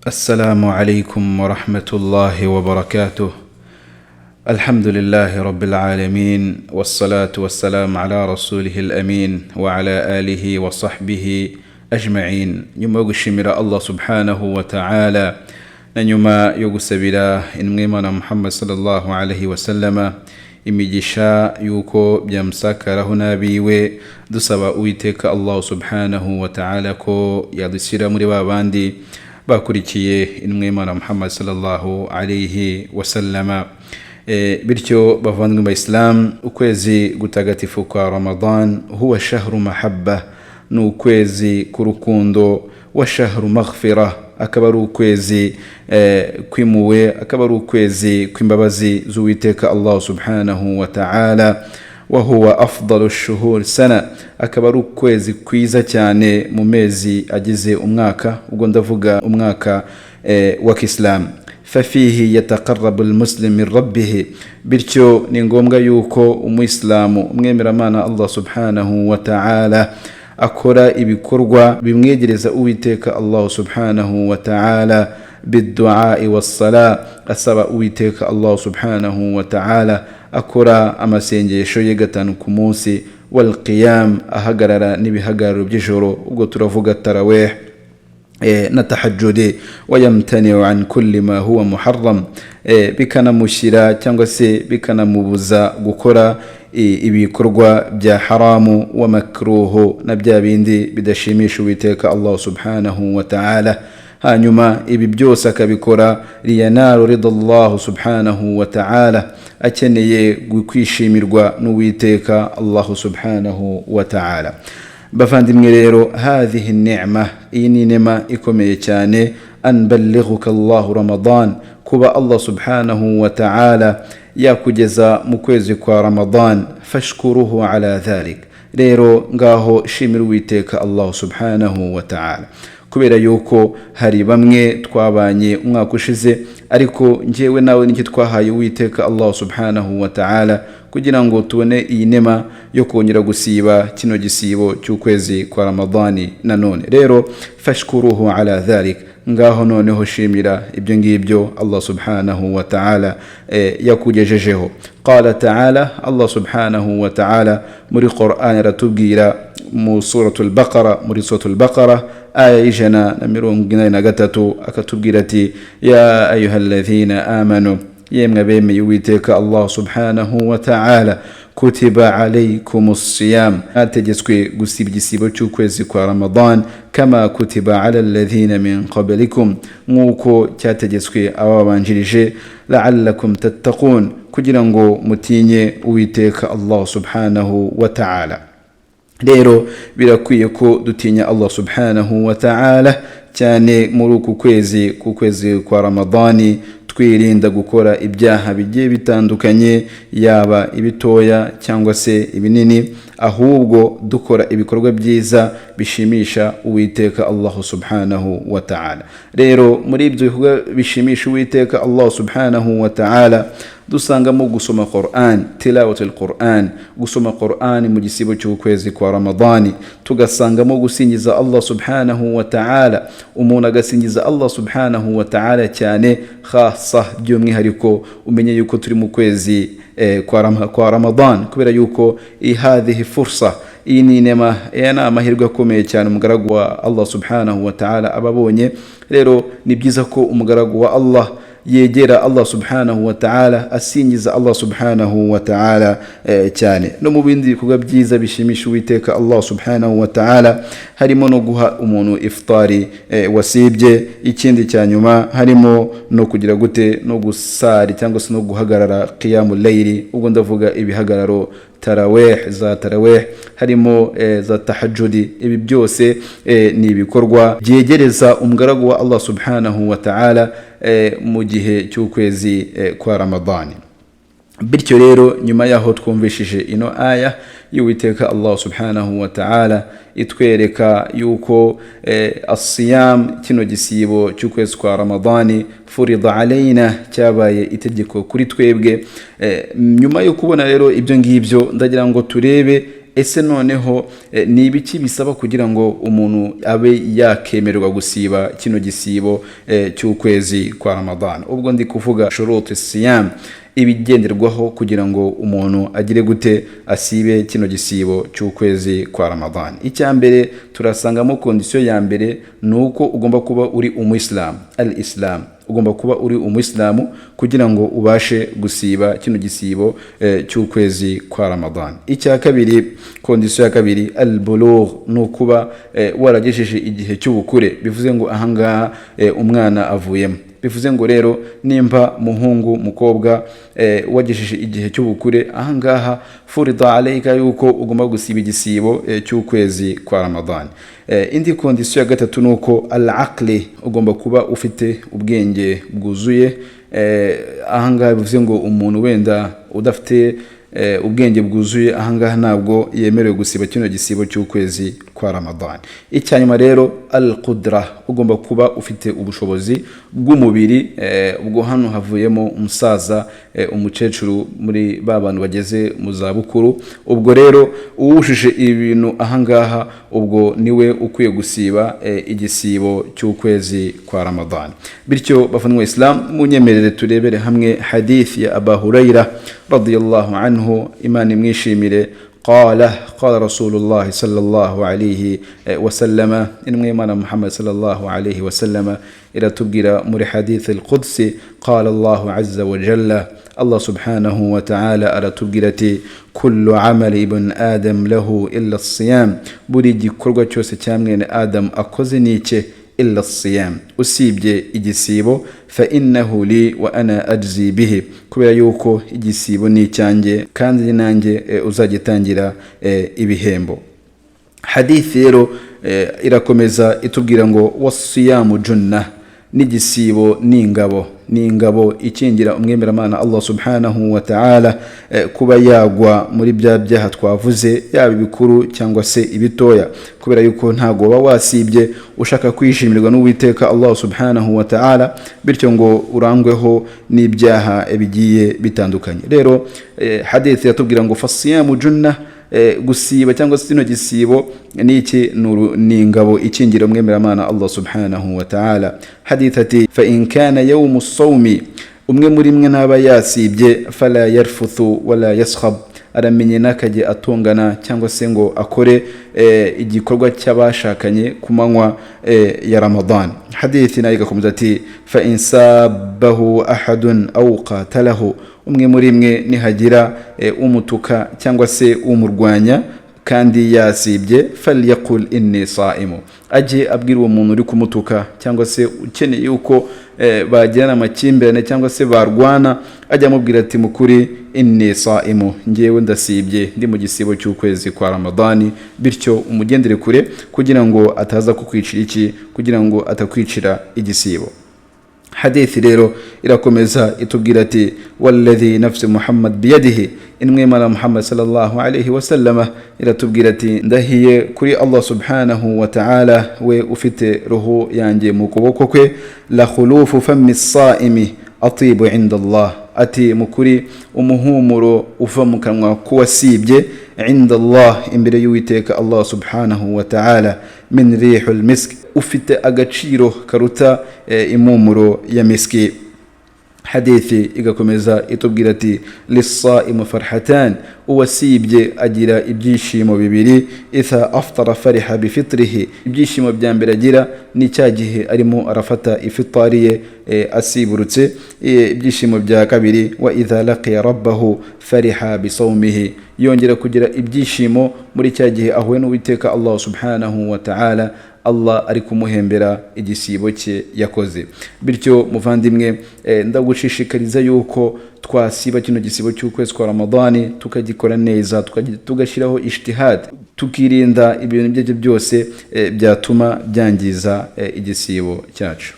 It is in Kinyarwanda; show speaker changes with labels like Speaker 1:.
Speaker 1: السلام عليكم ورحمة الله وبركاته. الحمد لله رب العالمين، والصلاة والسلام على رسوله الأمين وعلى آله وصحبه أجمعين. nyuma yo gushimira Allah subhanahu wa ta'ala na nyuma yo gusabira intumwa na Muhammad sallallahu alaihi wasallama imigisha yuko byamusakaraho nabiwe, dusaba Uwiteka Allah subhanahu wa ta'ala ko yadushyira muri babandi bakurikiye intumwa na Muhammad sallallahu alaihi wasallama. Bityo bavandimwe mu Islam, ukwezi gutagatifu kwa Ramadan huwa shahru mahabba, ni ukwezi k'urukundo, wa shahru maghfira, akaba ari ukwezi kwimuwe, akaba ari ukwezi kw'imbabazi z'Uwiteka Allah subhanahu wa ta'ala, wa huwa afdalu shuhur sana, akaba ari ukwezi kwiza cyane mu mezi agize umwaka, ubwo ndavuga umwaka wa Kiislamu. ففيه يتقرب المسلم من ربه، bityo ni ngombwa yuko umuyisilamu umwemeramana Allah subhanahu wa ta'ala akora ibikorwa bimwegereza Uwiteka Allah subhanahu wa ta'ala biddu'a was-sala, asaba Uwiteka Allah subhanahu wa ta'ala, akora amasengesho ye gatanu ku munsi, wal qiyam, ahagarara n'ibihagararo by'ijoro, ubwo turavuga tarawih na tahajjudi, wayamtani'u an kulli ma huwa muharram, bikanamushyira cyangwa se bikanamubuza gukora ibikorwa bya haramu wa makruhu, na bya bindi bidashimisha Uwiteka Allah subhanahu wa ta'ala. Hanyuma ibi byose akabikora liyanaru ridallahu subhanahu wa ta'ala, akeneye kwishimirwa n'Uwiteka Allah subhanahu wa ta'ala. bavandimwe rero, hadhihi ni'ma, iyi ni inema ikomeye cyane, an ballighuka Allahu Ramadan, kuba Allah subhanahu wa ta'ala yakugeza mu kwezi kwa Ramadan, fashkuruhu ala dhalik, rero ngaho shimira Uwiteka Allah subhanahu wa ta'ala, kubera yuko hari bamwe twabanye umwaka ushize, ariko njyewe nawe niki twahaye Uwiteka Allah subhanahu wa ta'ala kugira ngo tubone iyi nema yo kongera gusiba kino gisibo cy'ukwezi kwa Ramadani. Nanone rero fashkuruhu ala dhalik, ngaho noneho shimira ibyo ngibyo Allah subhanahu wa ta'ala yakugejejeho. Qala ta'ala, Allah subhanahu wa ta'ala muri Qur'an ratubwira mu suratul Baqara, muri suratul Baqara aya y'ijana na 83 akatubwira ati ya ayyuhalladhina amanu, yemwe bemeye Uwiteka Allah subhanahu wa ta'ala, kutiba alaykumus siyam, ategetswe gusiba igisibo cy'ukwezi kwa Ramadan, kama kutiba ala alladhina min qablikum, nk'uko cyategetswe ababanjirije, la'allakum tattaqun, kugira ngo mutinye Uwiteka Allah subhanahu wa ta'ala. Rero birakwiye ko dutinya Allah subhanahu wa ta'ala cyane muri uku kwezi, ku kwezi kwa Ramadani, twirinda gukora ibyaha bigiye bitandukanye, yaba ibitoya cyangwa se ibinini, ahubwo dukora ibikorwa byiza bishimisha Uwiteka Allah subhanahu wa ta'ala. Rero muri ibyo bikorwa bishimisha Uwiteka Allah subhanahu wa ta'ala dusangamo gusoma Qur'an, tilawatul Qur'an, gusoma Qur'an mu gisibo cy'ukwezi kwa Ramadani, tugasangamo gusingiza Allah subhanahu wa ta'ala, umuntu agasingiza Allah subhanahu wa ta'ala cyane khassa, by'umwihariko umenye yuko turi mu kwezi kwa Ramadan, kubera yuko hadhihi fursa, iyi ni inema, yana amahirwe akomeye cyane umugaragu wa Allah subhanahu wa ta'ala ababonye. Rero ni byiza ko umugaragu wa Allah yegera Allah subhanahu wa ta'ala, asingiza Allah subhanahu wa ta'ala cyane. No mu bindi bikorwa byiza bishimisha Uwiteka Allah subhanahu wa ta'ala harimo no guha umuntu iftari wasibye. Ikindi cyanyuma harimo no kugira gute, no gusari cyangwa se no guhagarara qiyamul layli, ubwo ndavuga ibihagararo tarawih, harimo za tahajjudi. Ibi byose ni ibikorwa byegereza umugaragu wa Allah subhanahu wa ta'ala mu gihe cy'ukwezi kwa Ramadani. Bityo rero nyuma yaho twumvishije ino aya y'Uwiteka Allah subhanahu wa ta'ala itwereka yuko as-siyam, kino gisibo cy'ukwezi kwa Ramadani, furida alayna, cyabaye itegeko kuri twebwe. Nyuma yo kubona rero ibyo ngibyo, ndagira ngo turebe ese noneho ni ibiki bisaba kugira ngo umuntu abe yakemererwa gusiba kino gisibo cy'ukwezi kwa Ramadan? Ubwo ndi kuvuga shurutu siyam, ibigenderwaho kugira ngo umuntu agire gute asibe kino gisibo cy'ukwezi kwa Ramadan. Icyambere turasangamo kondisiyo ya mbere nuko ugomba kuba uri umuislam, al-islam, ugomba kuba uri umuislamu kugira ngo ubashe gusiba kino gisibo cy'ukwezi kwa Ramadan. Icya kabiri, kondisiyo ya kabiri, al-bulugh, nukuba waragejeje igihe cy'ubukure, bivuze ngo ahangaha umwana avuyemo. Bivuze ngo rero nimba muhungu mukobwa wagejeje igihe cy'ubukure, ahangaha furida alayka yuko ugomba gusiba igisibo cy'ukwezi kwa Ramadan. Indi kondisiyo ya gatatu nuko al-aqli, ugomba kuba ufite ubwenge bwuzuye. Ahangaha bivuze ngo umuntu wenda udafite ubwenge bwuzuye, ahangaha ntabwo yemerewe gusiba kino gisibo cy'ukwezi kwa Ramadan. Icyanyuma rero al-qudra, ugomba kuba ufite ubushobozi bw'umubiri. Ubwo hano havuyemo umusaza, umukecuru, muri babantu bageze mu za bukuru. Ubwo rero uwushije ibintu ahangaha, ubwo niwe ukwiye gusiba igisibo cy'ukwezi kwa Ramadan. Bityo bavandimwe Islam, munyemerere turebere hamwe hadith ya Abu Huraira radiyallahu anhu, imana imwishimire. قال رسول الله صلى الله عليه وسلم إنما إمام محمد صلى الله عليه وسلم إلى تبقى مر حديث القدس قال الله عز وجل الله سبحانه وتعالى على تبقى كل عمل ابن آدم له إلا الصيام بريد كرغة چوسي چامين آدم أكوزنيچه إلا الصيام usibye igisibo fa innahu li wa ana ajzi bihi, kubera yuko igisibo ni cyanjye kandi nanjye uzagitangira ibihembo. Hadithi rero irakomeza itubwira ngo wasiyamu junna, n'igisibo ni ingabo ikingira umwemeramana Allah subhanahu wa ta'ala kuba yagwa muri bya byaha twavuze, yaba ibikuru cyangwa se ibitoya, kubera yuko ntago baba wasibye ushaka kwishimirwa n'Uwiteka Allah subhanahu wa ta'ala, bityo ngo urangweho n'ibyaha bigiye bitandukanye. Rero hadithi yatubwira ngo fasiyamu junna, gusiba cyangwa se no gisibo niki ni ingabo ikingira umwemeramana Allah subhanahu wa ta'ala. Hadithati fa in kana yawmu as-sawmi, umwe muri mwe naba yasibye fala yarfuthu wala yaskhab, aramenye nakaje atongana cyangwa se ngo akore igikorwa cy'abashakanye kumanywa ya Ramadan. Hadithi nayo igakomeza ati fa in sabahu ahadun aw qatalahu, umwe muri mwe nihagira umutuka cyangwa se umurwanya kandi yasibye falyaqul inni saimu, aje abwira uwo muntu uri kumutuka cyangwa se ukeneye yuko bagirana amakimbirane cyangwa se barwana, ajya amubwira ati mukuri inni saimu, ngewe ndasibye ndi mu gisibo cy'ukwezi kwa Ramadani. Bityo umugendere kure kugira ngo ataza kukwicira iki, kugira ngo atakwicira igisibo. Hadithi rero irakomeza itubwira ati walladhi nafsi Muhammad biyadihi, inmwemana Muhammad sallallahu alayhi wa sallama iratubwira ati ndahiye kuri Allah subhanahu wa ta'ala, we ufite roho yanjye mu kuboko kwe, la khulufu fammi as-saimi atibu inda Allah, ati mukuri umuhumuro uva mu kanwa kuwasibye inda Allah, imbere y'Uwiteka Allah subhanahu wa ta'ala, min rihul misk, ufite agaciro karuta impumuro ya miski. Hadithi igakomeza itubwira ati lis-saimu farhatan, uwasibye agira ibyishimo bibiri, itha aftara fariha bifitrihi, ibyishimo bya mbere agira ni cyagihe arimo arafata ifitariye asiburutse. Ibyishimo bya kabiri wa idha laqiya rabbahu fariha bisawmihi, yongera kugira ibyishimo muri cyagihe ahuye n'Uwiteka Allah subhanahu wa ta'ala, Allah ari kumuhembera igisibo cye yakoze. Bityo muvandimwe, ndagushishikariza yuko twasiba kino gisibo cy'ukwezi kwa Ramadani tukagikora neza, tugashyiraho ijtihad, tukirinda ibintu byose byatuma byangiza igisibo cyacu.